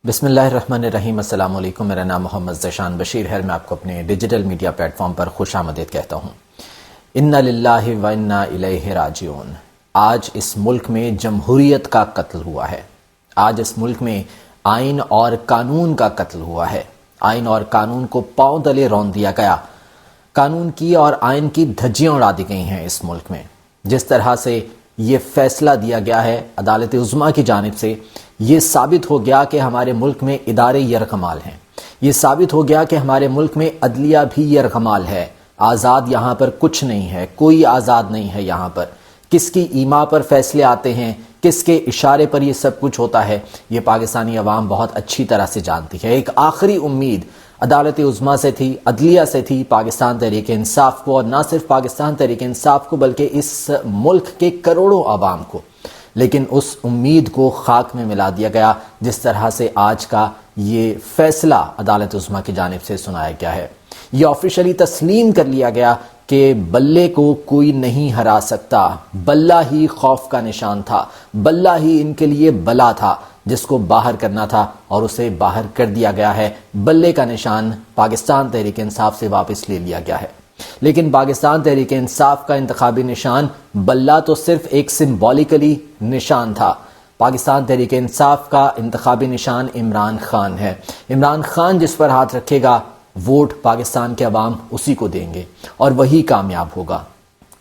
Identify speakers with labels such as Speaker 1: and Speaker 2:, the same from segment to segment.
Speaker 1: بسم اللہ الرحمن الرحیم۔ السلام علیکم، میرا نام محمد ذیشان بشیر ہے۔ میں آپ کو اپنے ڈیجیٹل میڈیا پلیٹ فارم پر خوش آمدید کہتا ہوں۔ انا للہ و انا الیہ راجعون۔ آج اس ملک میں جمہوریت کا قتل ہوا ہے۔ آج اس ملک میں آئین اور قانون کا قتل ہوا ہے۔ آئین اور قانون کو پاؤں تلے رون دیا گیا۔ قانون کی اور آئین کی دھجیاں اڑا دی گئی ہیں اس ملک میں۔ جس طرح سے یہ فیصلہ دیا گیا ہے عدالت عظمیٰ کی جانب سے، یہ ثابت ہو گیا کہ ہمارے ملک میں ادارے یرغمال ہیں۔ یہ ثابت ہو گیا کہ ہمارے ملک میں عدلیہ بھی یرغمال ہے۔ آزاد یہاں پر کچھ نہیں ہے، کوئی آزاد نہیں ہے یہاں پر۔ کس کی ایما پر فیصلے آتے ہیں، کس کے اشارے پر یہ سب کچھ ہوتا ہے، یہ پاکستانی عوام بہت اچھی طرح سے جانتی ہے۔ ایک آخری امید عدالت عظمیٰ سے تھی، عدلیہ سے تھی، پاکستان تحریک انصاف کو، اور نہ صرف پاکستان تحریک انصاف کو بلکہ اس ملک کے کروڑوں عوام کو۔ لیکن اس امید کو خاک میں ملا دیا گیا جس طرح سے آج کا یہ فیصلہ عدالت عظمیٰ کی جانب سے سنایا گیا ہے۔ یہ آفیشلی تسلیم کر لیا گیا کہ بلے کو کوئی نہیں ہرا سکتا۔ بلہ ہی خوف کا نشان تھا، بلہ ہی ان کے لیے بلا تھا جس کو باہر کرنا تھا، اور اسے باہر کر دیا گیا ہے۔ بلے کا نشان پاکستان تحریک انصاف سے واپس لے لیا گیا ہے۔ لیکن پاکستان تحریک انصاف کا انتخابی نشان بلہ تو صرف ایک سمبولیکلی نشان تھا۔ پاکستان تحریک انصاف کا انتخابی نشان عمران خان ہے۔ عمران خان جس پر ہاتھ رکھے گا، ووٹ پاکستان کے عوام اسی کو دیں گے اور وہی کامیاب ہوگا۔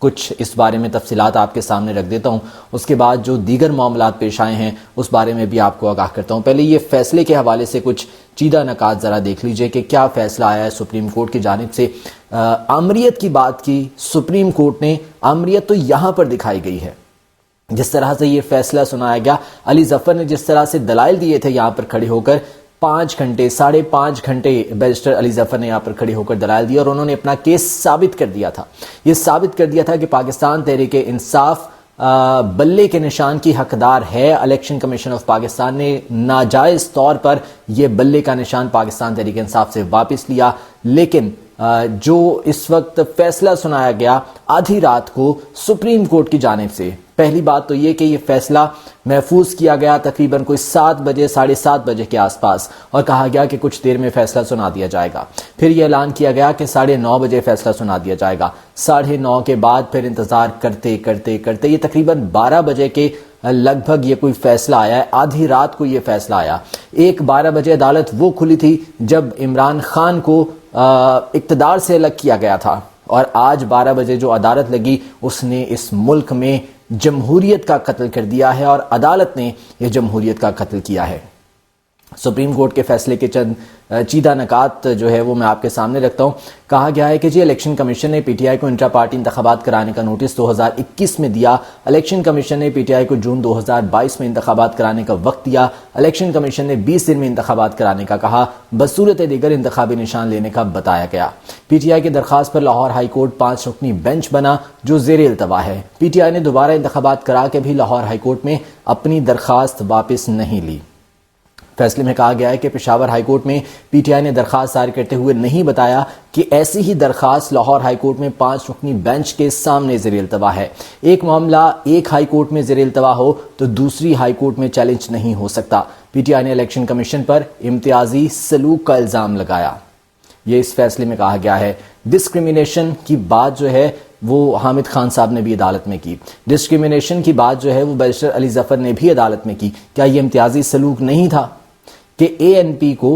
Speaker 1: کچھ اس بارے میں تفصیلات آپ کے سامنے رکھ دیتا ہوں، اس کے بعد جو دیگر معاملات پیش آئے ہیں اس بارے میں بھی آپ کو آگاہ کرتا ہوں۔ پہلے یہ فیصلے کے حوالے سے کچھ چیدہ نکات ذرا دیکھ لیجئے کہ کیا فیصلہ آیا ہے سپریم کورٹ کی جانب سے۔ آمریت کی بات کی سپریم کورٹ نے، آمریت تو یہاں پر دکھائی گئی ہے۔ جس طرح سے یہ فیصلہ سنایا گیا، علی ظفر نے جس طرح سے دلائل دیے تھے یہاں پر کھڑے ہو کر، 5.5 گھنٹے بیرسٹر علی ظفر نے یہاں پر کھڑے ہو کر دلائل دی اور انہوں نے اپنا کیس ثابت کر دیا تھا۔ یہ ثابت کر دیا تھا کہ پاکستان تحریک انصاف بلے کے نشان کی حقدار ہے۔ الیکشن کمیشن آف پاکستان نے ناجائز طور پر یہ بلے کا نشان پاکستان تحریک انصاف سے واپس لیا، لیکن جو اس وقت فیصلہ سنایا گیا آدھی رات کو سپریم کورٹ کی جانب سے، پہلی بات تو یہ کہ یہ فیصلہ محفوظ کیا گیا تقریباً کوئی 7 بجے 7:30 بجے کے آس پاس، اور کہا گیا کہ کچھ دیر میں فیصلہ سنا دیا جائے گا۔ پھر یہ اعلان کیا گیا کہ 9:30 بجے فیصلہ سنا دیا جائے گا۔ 9:30 کے بعد پھر انتظار کرتے کرتے کرتے یہ تقریباً 12 بجے کے لگ بھگ یہ کوئی فیصلہ آیا ہے۔ آدھی رات کو یہ فیصلہ آیا۔ 12 بجے عدالت وہ کھلی تھی جب عمران خان کو اقتدار سے الگ کیا گیا تھا، اور آج 12 بجے جو عدالت لگی اس نے اس ملک میں جمہوریت کا قتل کر دیا ہے، اور عدالت نے یہ جمہوریت کا قتل کیا ہے۔ سپریم کورٹ کے فیصلے کے چند چیدہ نکات جو ہے وہ میں آپ کے سامنے رکھتا ہوں۔ کہا گیا ہے کہ الیکشن کمیشن نے پی ٹی آئی کو انٹرا پارٹی انتخابات کرانے کا نوٹس 2021 میں دیا۔ الیکشن کمیشن نے پی ٹی آئی کو جون 2022 میں انتخابات کرانے کا وقت دیا۔ الیکشن کمیشن نے 20 دن میں انتخابات کرانے کا کہا۔ بصورت دیگر انتخابی نشان لینے کا بتایا گیا۔ پی ٹی آئی کی درخواست پر لاہور ہائی کورٹ 5 رکنی بینچ بنا جو زیر التوا ہے۔ پی ٹی آئی نے دوبارہ انتخابات کرا کے بھی لاہور ہائی کورٹ میں اپنی درخواست واپس نہیں لی۔ فیصلے میں کہا گیا ہے کہ پشاور ہائی کورٹ میں پی ٹی آئی نے درخواست دائر کرتے ہوئے نہیں بتایا کہ ایسی ہی درخواست لاہور ہائی کورٹ میں 5 رکنی بینچ کے سامنے زیر التوا ہے۔ ایک معاملہ ایک ہائی کورٹ میں زیر التوا ہو تو دوسری ہائی کورٹ میں چیلنج نہیں ہو سکتا۔ پی ٹی آئی نے الیکشن کمیشن پر امتیازی سلوک کا الزام لگایا۔ یہ اس فیصلے میں کہا گیا ہے۔ ڈسکریمنیشن کی بات جو ہے وہ حامد خان صاحب نے بھی عدالت میں کی۔ ڈسکریمنیشن کی بات جو ہے وہ بیرسٹر علی ظفر نے بھی عدالت میں کی۔ کیا یہ امتیازی سلوک نہیں تھا کہ اے این پی کو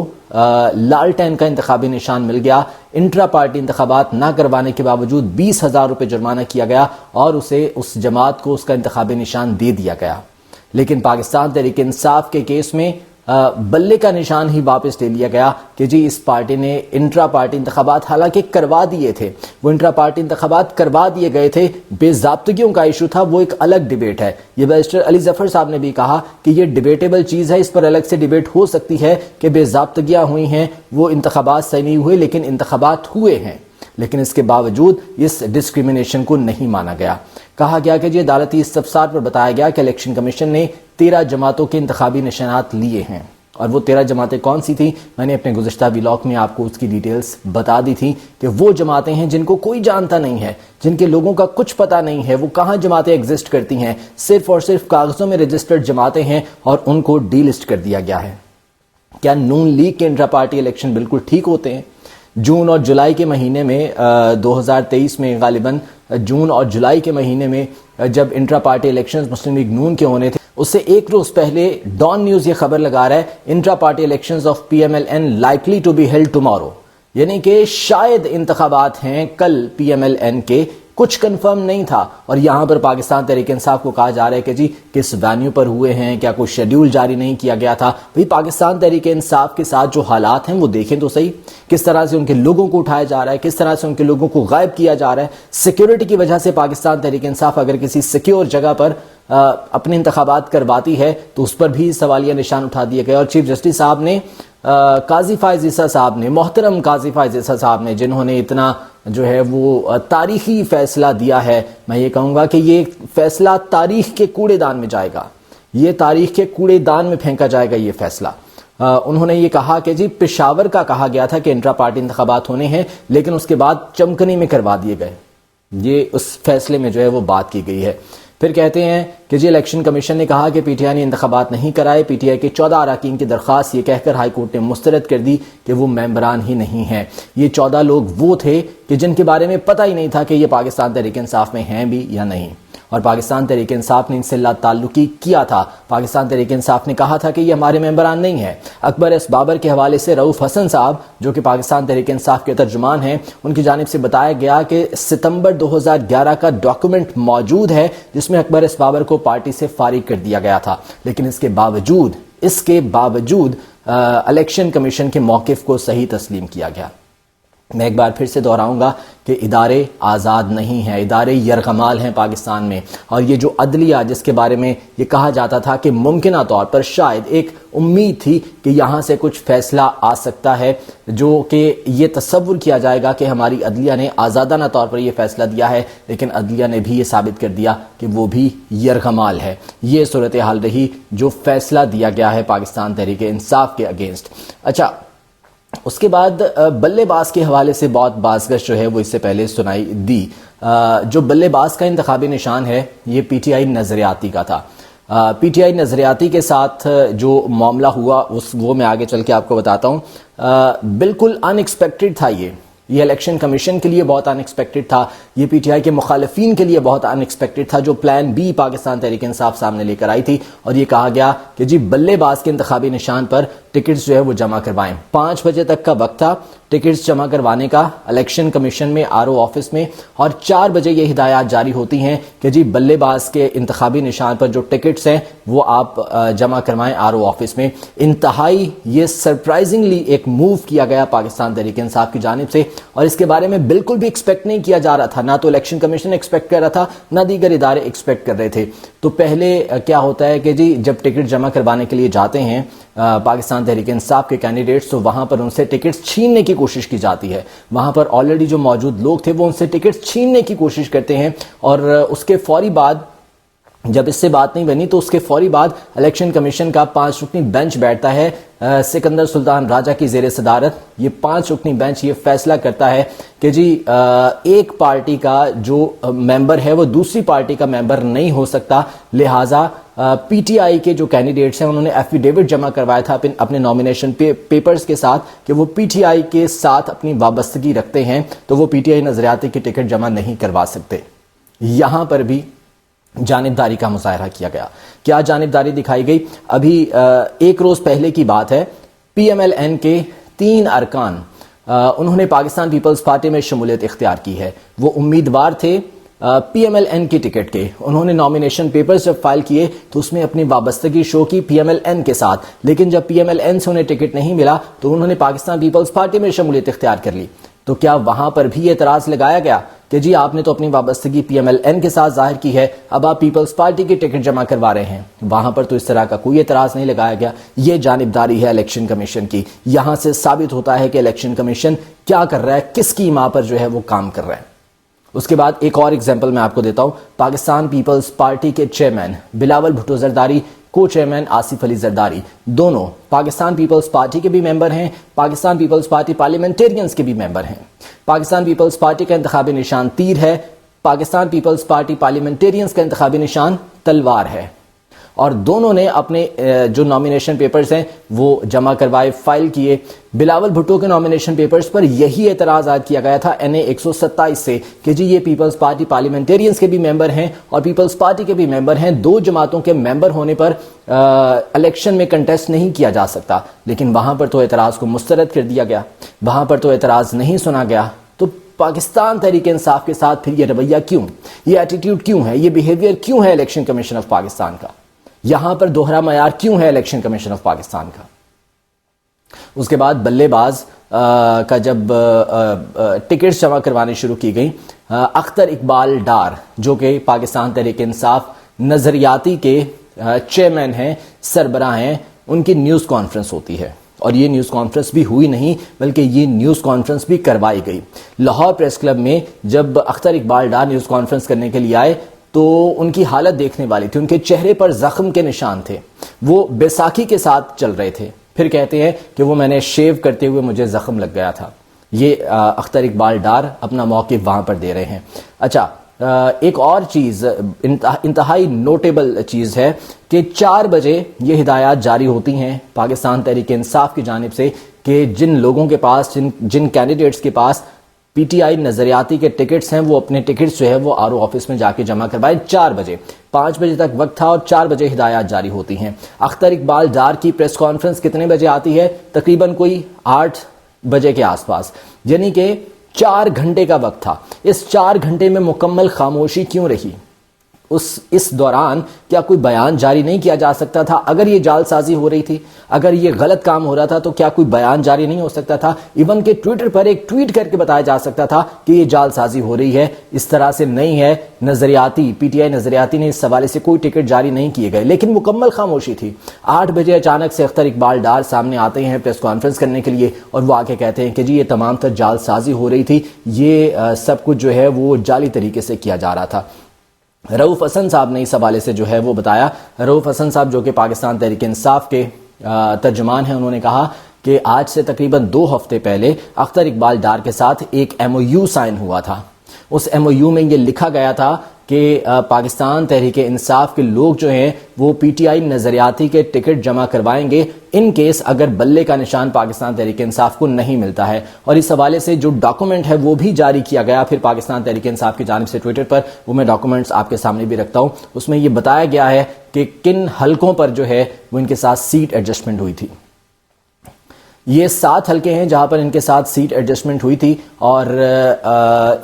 Speaker 1: لالٹین کا انتخابی نشان مل گیا، انٹرا پارٹی انتخابات نہ کروانے کے باوجود 20,000 روپے جرمانہ کیا گیا اور اسے اس جماعت کو اس کا انتخابی نشان دے دیا گیا؟ لیکن پاکستان تحریک انصاف کے کیس میں بلے کا نشان ہی واپس لے لیا گیا کہ جی اس پارٹی نے انٹرا پارٹی انتخابات حالانکہ کروا دیے تھے، وہ انٹرا پارٹی انتخابات کروا دیے گئے تھے، بے ضابطگیوں کا ایشو تھا، وہ ایک الگ ڈیبیٹ ہے۔ یہ بیرسٹر علی ظفر صاحب نے بھی کہا کہ یہ ڈیبیٹیبل چیز ہے، اس پر الگ سے ڈیبیٹ ہو سکتی ہے کہ بے ضابطگیاں ہوئی ہیں، وہ انتخابات صحیح نہیں ہوئے لیکن انتخابات ہوئے ہیں، لیکن اس کے باوجود اس ڈسکریمنیشن کو نہیں مانا گیا۔ کہا گیا کہ جی عدالتی استفسار پر بتایا گیا کہ الیکشن کمیشن نے 13 جماعتوں کے انتخابی نشانات لیے ہیں، اور وہ 13 جماعتیں کون سی تھیں؟ میں نے اپنے گزشتہ ویلاگ میں آپ کو اس کی ڈیٹیلز بتا دی تھی کہ وہ جماعتیں ہیں جن کو کوئی جانتا نہیں ہے، جن کے لوگوں کا کچھ پتہ نہیں ہے، وہ کہاں جماعتیں ایگزسٹ کرتی ہیں، صرف اور صرف کاغذوں میں رجسٹرڈ جماعتیں ہیں اور ان کو ڈی لسٹ کر دیا گیا ہے۔ کیا نون لیگ کے انٹرا پارٹی الیکشن بالکل ٹھیک ہوتے ہیں؟ جون اور جولائی کے مہینے میں 2023 میں غالباً جون اور جولائی کے مہینے میں جب انٹرا پارٹی الیکشنز مسلم لیگ نون کے ہونے تھے، اس سے ایک روز پہلے ڈان نیوز یہ خبر لگا رہا ہے intra party elections of P M L N likely to be held tomorrow, یعنی کہ شاید انتخابات ہیں کل پی ایم ایل این کے، کچھ کنفرم نہیں تھا۔ اور یہاں پر پاکستان تحریک انصاف کو کہا جا رہا ہے کہ جی کس وینیو پر ہوئے ہیں، کیا کوئی شیڈیول جاری نہیں کیا گیا تھا؟ بھئی پاکستان تحریک انصاف کے ساتھ جو حالات ہیں وہ دیکھیں تو صحیح، کس طرح سے ان کے لوگوں کو اٹھایا جا رہا ہے، کس طرح سے ان کے لوگوں کو غائب کیا جا رہا ہے۔ سیکیورٹی کی وجہ سے پاکستان تحریک انصاف اگر کسی سیکیور جگہ پر اپنے انتخابات کرواتی ہے تو اس پر بھی سوالیہ نشان اٹھا دیا گیا۔ اور چیف جسٹس صاحب نے قاضی فائز عیسیٰ صاحب نے، محترم قاضی فائز عیسیٰ صاحب نے، جنہوں نے اتنا جو ہے وہ تاریخی فیصلہ دیا ہے، میں یہ کہوں گا کہ یہ فیصلہ تاریخ کے کوڑے دان میں جائے گا، یہ تاریخ کے کوڑے دان میں پھینکا جائے گا یہ فیصلہ۔ انہوں نے یہ کہا کہ جی پشاور کا کہا گیا تھا کہ انٹرا پارٹی انتخابات ہونے ہیں، لیکن اس کے بعد چمکنی میں کروا دیے گئے، یہ اس فیصلے میں جو ہے وہ بات کی گئی ہے۔ پھر کہتے ہیں کہ جی الیکشن کمیشن نے کہا کہ پی ٹی آئی نے انتخابات نہیں کرائے، پی ٹی آئی کے 14 اراکین کی درخواست یہ کہہ کر ہائی کورٹ نے مسترد کر دی کہ وہ ممبران ہی نہیں ہیں۔ یہ 14 لوگ وہ تھے کہ جن کے بارے میں پتہ ہی نہیں تھا کہ یہ پاکستان تحریک انصاف میں ہیں بھی یا نہیں، اور پاکستان تحریک انصاف نے ان سے لا تعلقی کیا تھا۔ پاکستان تحریک انصاف نے کہا تھا کہ یہ ہمارے ممبران نہیں ہیں۔ اکبر ایس بابر کے حوالے سے رؤوف حسن صاحب جو کہ پاکستان تحریک انصاف کے ترجمان ہیں، ان کی جانب سے بتایا گیا کہ ستمبر 2011 کا ڈاکومنٹ موجود ہے جس میں اکبر ایس بابر کو پارٹی سے فارغ کر دیا گیا تھا، لیکن اس کے باوجود الیکشن کمیشن کے موقف کو صحیح تسلیم کیا گیا۔ میں ایک بار پھر سے دہراؤں گا کہ ادارے آزاد نہیں ہیں، ادارے یرغمال ہیں پاکستان میں، اور یہ جو عدلیہ جس کے بارے میں یہ کہا جاتا تھا کہ ممکنہ طور پر شاید ایک امید تھی کہ یہاں سے کچھ فیصلہ آ سکتا ہے، جو کہ یہ تصور کیا جائے گا کہ ہماری عدلیہ نے آزادانہ طور پر یہ فیصلہ دیا ہے، لیکن عدلیہ نے بھی یہ ثابت کر دیا کہ وہ بھی یرغمال ہے۔ یہ صورتحال رہی جو فیصلہ دیا گیا ہے پاکستان تحریک انصاف کے اگینسٹ۔ اچھا، اس کے بعد بلے باز کے حوالے سے بہت بازگشت جو ہے وہ اس سے پہلے سنائی دی۔ جو بلے باز کا انتخابی نشان ہے یہ پی ٹی آئی نظریاتی کا تھا۔ پی ٹی آئی نظریاتی کے ساتھ جو معاملہ ہوا وہ میں آگے چل کے آپ کو بتاتا ہوں۔ بالکل ان ایکسپیکٹڈ تھا یہ الیکشن کمیشن کے لیے بہت ان ایکسپیکٹڈ تھا، یہ پی ٹی آئی کے مخالفین کے لیے بہت ان ایکسپیکٹڈ تھا، جو پلان بی پاکستان تحریک انصاف سامنے لے کر آئی تھی، اور یہ کہا گیا کہ جی بلے باز کے انتخابی نشان پر ٹکٹس جو ہے وہ جمع کروائیں۔ 5 بجے تک کا وقت تھا ٹکٹس جمع کروانے کا الیکشن کمیشن میں، آر او آفس میں، اور 4 بجے یہ ہدایات جاری ہوتی ہیں کہ جی بلے باز کے انتخابی نشان پر جو ٹکٹس ہیں وہ آپ جمع کروائیں آر او آفس میں۔ انتہائی یہ سرپرائزنگلی ایک موو کیا گیا پاکستان تحریک انصاف کی جانب سے، اور اس کے بارے میں بالکل بھی ایکسپیکٹ نہیں کیا جا رہا تھا، نہ تو الیکشن کمیشن ایکسپیکٹ کر رہا تھا، نہ دیگر ادارے ایکسپیکٹ کر رہے تھے۔ تو پہلے کیا ہوتا ہے کہ جی جب ٹکٹ جمع کروانے کے لیے جاتے ہیں پاکستان تحریک انصاف کے کینڈیڈیٹس، تو وہاں پر ان سے ٹکٹس چھیننے کی کوشش کی جاتی ہے۔ وہاں پر آلریڈی جو موجود لوگ تھے وہ ان سے ٹکٹس چھیننے کی کوشش کرتے ہیں، اور اس کے فوری بعد جب اس سے بات نہیں بنی تو اس کے فوری بعد الیکشن کمیشن کا 5 رکنی بینچ بیٹھتا ہے سکندر سلطان راجہ کی زیر صدارت۔ یہ 5 رکنی بینچ یہ فیصلہ کرتا ہے کہ جی ایک پارٹی کا جو ممبر ہے وہ دوسری پارٹی کا ممبر نہیں ہو سکتا، لہٰذا پی ٹی آئی کے جو کینڈیڈیٹس ہیں انہوں نے ایفیڈیوٹ جمع کروایا تھا اپنے نامینیشن پیپرز کے ساتھ کہ وہ پی ٹی آئی کے ساتھ اپنی وابستگی رکھتے ہیں، تو وہ پی ٹی آئی نظریاتی کی ٹکٹ جمع نہیں کروا سکتے۔ یہاں پر بھی جانبداری کا مظاہرہ کیا گیا۔ کیا جانبداری دکھائی گئی؟ ابھی ایک روز پہلے کی بات ہے، پی ایم ایل این کے 3 ارکان انہوں نے پاکستان پیپلز پارٹی میں شمولیت اختیار کی ہے۔ وہ امیدوار تھے پی ایم ایل این کی ٹکٹ کے، انہوں نے نامینیشن پیپرز جب فائل کیے تو اس میں اپنی وابستگی شو کی پی ایم ایل این کے ساتھ، لیکن جب پی ایم ایل این سے انہیں ٹکٹ نہیں ملا تو انہوں نے پاکستان پیپلز پارٹی میں شمولیت اختیار کر لی۔ تو کیا وہاں پر بھی اعتراض لگایا گیا کہ جی آپ نے تو اپنی وابستگی پی ایم ایل این کے ساتھ ظاہر کی ہے، اب آپ پیپلز پارٹی کی ٹکٹ جمع کروا رہے ہیں؟ وہاں پر تو اس طرح کا کوئی اعتراض نہیں لگایا گیا۔ یہ جانبداری ہے الیکشن کمیشن کی۔ یہاں سے ثابت ہوتا ہے کہ الیکشن کمیشن کیا کر رہا ہے، کس کی ماں پر جو ہے وہ کام کر رہا ہے۔ اس کے بعد ایک اور ایگزامپل میں آپ کو دیتا ہوں۔ پاکستان پیپلز پارٹی کے چیئرمین بلاول بھٹو زرداری، کو چیئرمین آصف علی زرداری، دونوں پاکستان پیپلز پارٹی کے بھی ممبر ہیں، پاکستان پیپلز پارٹی پارلیمنٹیرینز کے بھی ممبر ہیں۔ پاکستان پیپلز پارٹی کا انتخابی نشان تیر ہے، پاکستان پیپلز پارٹی پارلیمنٹیرینز کا انتخابی نشان تلوار ہے، اور دونوں نے اپنے جو نامینیشن پیپرز ہیں وہ جمع کروائے، فائل کیے۔ بلاول بھٹو کے نامینیشن پیپرز پر یہی اعتراض عائد کیا گیا تھا NA 127 سے کہ جی یہ پیپلز پارٹی پارلیمنٹیرینز کے بھی ممبر ہیں اور پیپلز پارٹی کے بھی ممبر ہیں، دو جماعتوں کے ممبر ہونے پر الیکشن میں کنٹیسٹ نہیں کیا جا سکتا۔ لیکن وہاں پر تو اعتراض کو مسترد کر دیا گیا، وہاں پر تو اعتراض نہیں سنا گیا۔ تو پاکستان تحریک انصاف کے ساتھ پھر یہ رویہ کیوں، یہ ایٹیٹیوڈ کیوں ہے، یہ بیہیویئر کیوں ہے الیکشن کمیشن آف پاکستان کا؟ یہاں پر دوہرا معیار کیوں ہے الیکشن کمیشن آف پاکستان کا؟ اس کے بعد بلے باز کا جب ٹکٹس جمع کروانی شروع کی گئی، اختر اقبال ڈار جو کہ پاکستان تحریک انصاف نظریاتی کے چیئرمین ہیں، سربراہ ہیں، ان کی نیوز کانفرنس ہوتی ہے، اور یہ نیوز کانفرنس بھی ہوئی نہیں بلکہ یہ نیوز کانفرنس بھی کروائی گئی۔ لاہور پریس کلب میں جب اختر اقبال ڈار نیوز کانفرنس کرنے کے لیے آئے تو ان کی حالت دیکھنے والی تھی، ان کے چہرے پر زخم کے نشان تھے، وہ بیساکھی کے ساتھ چل رہے تھے۔ پھر کہتے ہیں کہ وہ میں نے شیو کرتے ہوئے مجھے زخم لگ گیا تھا۔ یہ اختر اقبال ڈار اپنا موقف وہاں پر دے رہے ہیں۔ اچھا، ایک اور چیز انتہائی نوٹیبل چیز ہے کہ 4 بجے یہ ہدایات جاری ہوتی ہیں پاکستان تحریک انصاف کی جانب سے کہ جن لوگوں کے پاس، جن کینڈیڈیٹس کے پاس PTI نظریاتی کے ٹکٹس ہیں وہ اپنے ٹکٹس جو ہے وہ RO آفس میں جا کے جمع کروائیں 4 بجے۔ 5 بجے تک وقت تھا اور 4 بجے ہدایات جاری ہوتی ہیں۔ اختر اقبال ڈار کی پریس کانفرنس کتنے بجے آتی ہے؟ تقریباً کوئی 8 بجے کے آس پاس، یعنی کہ 4 گھنٹے کا وقت تھا۔ اس 4 گھنٹے میں مکمل خاموشی کیوں رہی؟ اس دوران کیا کوئی بیان جاری نہیں کیا جا سکتا تھا؟ اگر یہ جعل سازی ہو رہی تھی، اگر یہ غلط کام ہو رہا تھا تو کیا کوئی بیان جاری نہیں ہو سکتا تھا؟ ایون کہ ٹویٹر پر ایک ٹویٹ کر کے بتایا جا سکتا تھا کہ یہ جعل سازی ہو رہی ہے، اس طرح سے نہیں ہے۔ نظریاتی PTI نظریاتی نے اس حوالے سے کوئی ٹکٹ جاری نہیں کیے گئے، لیکن مکمل خاموشی تھی۔ 8 بجے اچانک سے اختر اقبال ڈار سامنے آتے ہیں پریس کانفرنس کرنے کے لیے اور وہ آ کے کہتے ہیں کہ جی یہ تمام تر جعل سازی ہو رہی تھی، یہ سب کچھ جو ہے وہ جعلی طریقے سے کیا جا رہا تھا۔ رؤوف حسن صاحب نے اس حوالے سے جو ہے وہ بتایا۔ رؤوف حسن صاحب جو کہ پاکستان تحریک انصاف کے ترجمان ہیں، انہوں نے کہا کہ آج سے تقریباً 2 ہفتے پہلے اختر اقبال ڈار کے ساتھ ایک MOU سائن ہوا تھا۔ اس MOU میں یہ لکھا گیا تھا کہ پاکستان تحریک انصاف کے لوگ جو ہیں وہ PTI نظریاتی کے ٹکٹ جمع کروائیں گے ان کیس اگر بلے کا نشان پاکستان تحریک انصاف کو نہیں ملتا ہے۔ اور اس حوالے سے جو ڈاکومنٹ ہے وہ بھی جاری کیا گیا پھر پاکستان تحریک انصاف کی جانب سے ٹویٹر پر، وہ میں ڈاکومنٹس آپ کے سامنے بھی رکھتا ہوں۔ اس میں یہ بتایا گیا ہے کہ کن حلقوں پر جو ہے وہ ان کے ساتھ سیٹ ایڈجسٹمنٹ ہوئی تھی۔ یہ 7 حلقے ہیں جہاں پر ان کے ساتھ سیٹ ایڈجسٹمنٹ ہوئی تھی، اور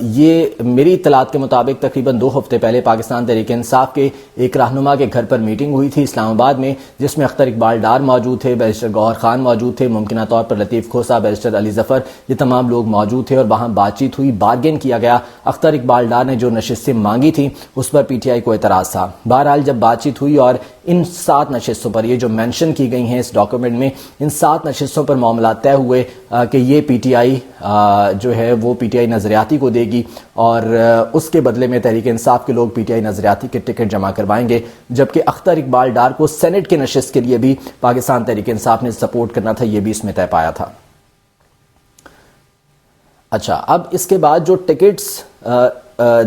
Speaker 1: یہ میری اطلاعات کے مطابق تقریباً 2 ہفتے پہلے پاکستان تحریک انصاف کے ایک رہنما کے گھر پر میٹنگ ہوئی تھی اسلام آباد میں، جس میں اختر اقبال ڈار موجود تھے، بیرسٹر گوہر خان موجود تھے، ممکنہ طور پر لطیف کھوسہ، بیرسٹر علی ظفر، یہ تمام لوگ موجود تھے اور وہاں بات چیت ہوئی، بارگین کیا گیا۔ اختر اقبال ڈار نے جو نشستیں مانگی تھیں اس پر PTI کو اعتراض تھا۔ بہرحال جب بات چیت ہوئی اور ان 7 نشستوں پر، یہ جو مینشن کی گئی ہیں اس ڈاکومنٹ میں، ان 7 نشستوں پر معاملات طے ہوئے کہ یہ PTI جو ہے وہ PTI نظریاتی کو دے گی اور اس کے بدلے میں تحریک انصاف کے لوگ PTI نظریاتی کے ٹکٹ جمع کروائیں گے، جبکہ اختر اقبال ڈار کو سینٹ کے نشست کے لیے بھی پاکستان تحریک انصاف نے سپورٹ کرنا تھا، یہ بھی اس میں طے پایا تھا۔ اچھا، اب اس کے بعد جو ٹکٹس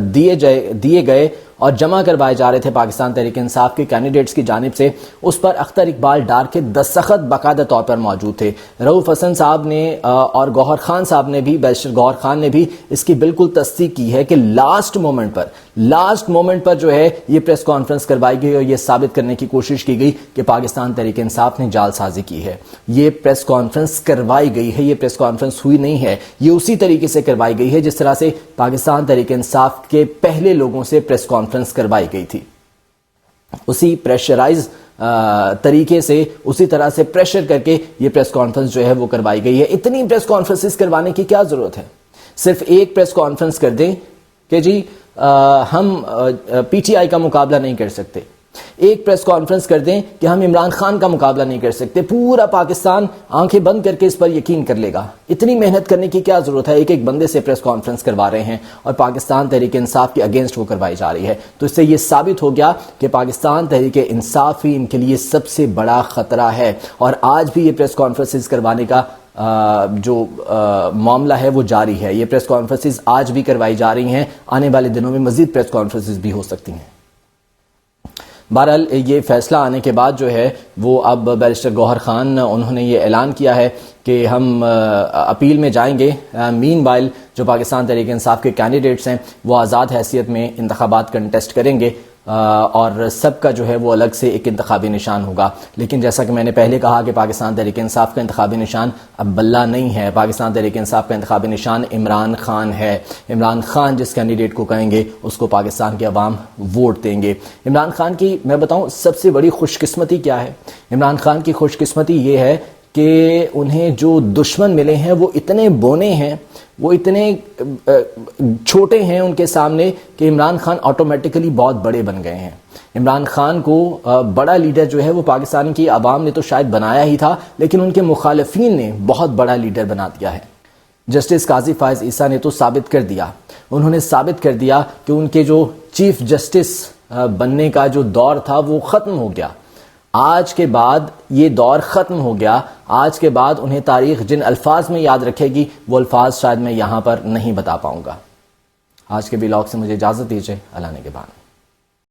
Speaker 1: دیے گئے اور جمع کروائے جا رہے تھے پاکستان تحریک انصاف کے کینڈیڈیٹس کی جانب سے، اس پر اختر اقبال ڈار کے دستخط باقاعدہ طور پر موجود تھے۔ رؤوف حسن صاحب نے اور گوہر خان صاحب نے بھی، بیرسٹر گوہر خان نے بھی اس کی بالکل تصدیق کی ہے کہ لاسٹ مومنٹ پر جو ہے یہ پریس کانفرنس کروائی گئی اور یہ ثابت کرنے کی کوشش کی گئی کہ پاکستان تحریک انصاف نے جعل سازی کی ہے۔ یہ پریس کانفرنس کروائی گئی ہے، یہ پریس کانفرنس ہوئی نہیں ہے، یہ اسی طریقے سے کروائی گئی ہے جس طرح سے پاکستان تحریک انصاف کے پہلے لوگوں سے پریس کانفرنس کروائی گئی تھی۔ اسی پریشرائز طریقے سے، اسی طرح سے پریشر کر کے یہ پریس کانفرنس جو ہے وہ کروائی گئی ہے۔ اتنی پریس کانفرنسز کروانے کی کیا ضرورت ہے؟ صرف ایک پریس کانفرنس کر دیں کہ جی ہم PTI کا مقابلہ نہیں کر سکتے، ایک پریس کانفرنس کر دیں کہ ہم عمران خان کا مقابلہ نہیں کر سکتے، پورا پاکستان آنکھیں بند کر کے اس پر یقین کر لے گا۔ اتنی محنت کرنے کی کیا ضرورت ہے؟ ایک بندے سے پریس کانفرنس کروا رہے ہیں اور پاکستان تحریک انصاف کے اگینسٹ وہ کروائی جا رہی ہے۔ تو اس سے یہ ثابت ہو گیا کہ پاکستان تحریک انصاف ہی ان کے لیے سب سے بڑا خطرہ ہے، اور آج بھی یہ پریس کانفرنسز کروانے کا جو معاملہ ہے وہ جاری ہے۔ یہ پریس کانفرنسز آج بھی کروائی جا رہی ہیں، آنے والے دنوں میں مزید پریس کانفرنسز بھی ہو سکتی ہیں۔ بہرحال یہ فیصلہ آنے کے بعد جو ہے وہ اب بیرسٹر گوہر خان انہوں نے یہ اعلان کیا ہے کہ ہم اپیل میں جائیں گے. مین وائل جو پاکستان تحریک انصاف کے کینڈیڈیٹس ہیں وہ آزاد حیثیت میں انتخابات کنٹیسٹ کریں گے اور سب کا جو ہے وہ الگ سے ایک انتخابی نشان ہوگا. لیکن جیسا کہ میں نے پہلے کہا کہ پاکستان تحریک انصاف کا انتخابی نشان اب بلہ نہیں ہے. پاکستان تحریک انصاف کا انتخابی نشان عمران خان ہے. عمران خان جس کینڈیڈیٹ کو کہیں گے اس کو پاکستان کے عوام ووٹ دیں گے. عمران خان کی میں بتاؤں سب سے بڑی خوش قسمتی کیا ہے؟ عمران خان کی خوش قسمتی یہ ہے کہ انہیں جو دشمن ملے ہیں وہ اتنے بونے ہیں، وہ اتنے چھوٹے ہیں ان کے سامنے کہ عمران خان آٹومیٹکلی بہت بڑے بن گئے ہیں. عمران خان کو بڑا لیڈر جو ہے وہ پاکستان کی عوام نے تو شاید بنایا ہی تھا، لیکن ان کے مخالفین نے بہت بڑا لیڈر بنا دیا ہے. جسٹس قاضی فائز عیسیٰ نے تو ثابت کر دیا، انہوں نے ثابت کر دیا کہ ان کے جو چیف جسٹس بننے کا جو دور تھا وہ ختم ہو گیا. آج کے بعد یہ دور ختم ہو گیا. آج کے بعد انہیں تاریخ جن الفاظ میں یاد رکھے گی وہ الفاظ شاید میں یہاں پر نہیں بتا پاؤں گا. آج کے ولاگ سے مجھے اجازت دیجیے. اللہ نے کے بعد